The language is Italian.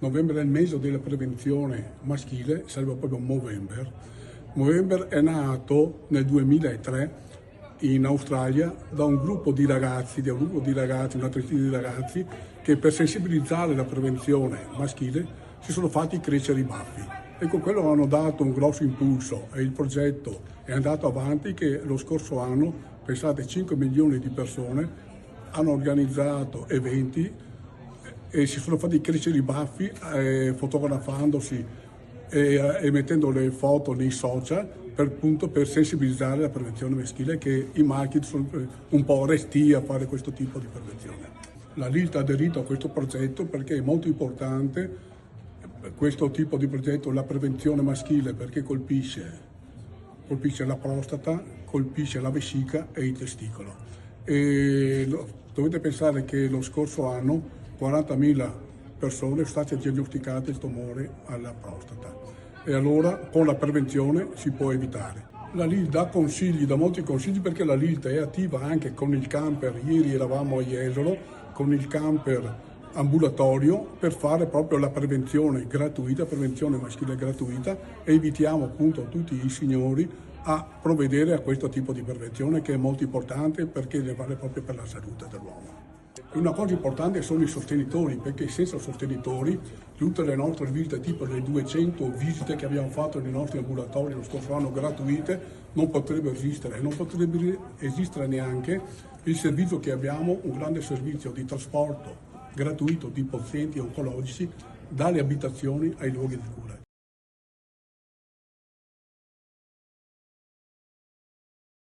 Novembre è il mese della prevenzione maschile, sarebbe proprio Movember. Movember è nato nel 2003 in Australia da un gruppo di ragazzi, una trentina di ragazzi, che per sensibilizzare la prevenzione maschile si sono fatti crescere i baffi. E con quello hanno dato un grosso impulso e il progetto è andato avanti che lo scorso anno, pensate, 5 milioni di persone hanno organizzato eventi e si sono fatti crescere i baffi fotografandosi e mettendo le foto nei social per sensibilizzare la prevenzione maschile, che i maschi sono un po' resti a fare questo tipo di prevenzione. La LILT ha aderito a questo progetto perché è molto importante questo tipo di progetto, la prevenzione maschile, perché colpisce la prostata, colpisce la vescica e il testicolo. Dovete pensare che lo scorso anno 40.000 persone sono state diagnosticate il tumore alla prostata e allora con la prevenzione si può evitare. La LILT dà molti consigli perché la LILT è attiva anche con il camper. Ieri eravamo a Jesolo con il camper ambulatorio per fare proprio la prevenzione gratuita, prevenzione maschile gratuita, e invitiamo appunto tutti i signori a provvedere a questo tipo di prevenzione, che è molto importante perché ne vale proprio per la salute dell'uomo. Una cosa importante sono i sostenitori, perché senza sostenitori tutte le nostre visite, tipo le 200 visite che abbiamo fatto nei nostri ambulatori lo scorso anno gratuite, non potrebbero esistere, e non potrebbe esistere neanche il servizio che abbiamo, un grande servizio di trasporto gratuito di pazienti oncologici dalle abitazioni ai luoghi di cura.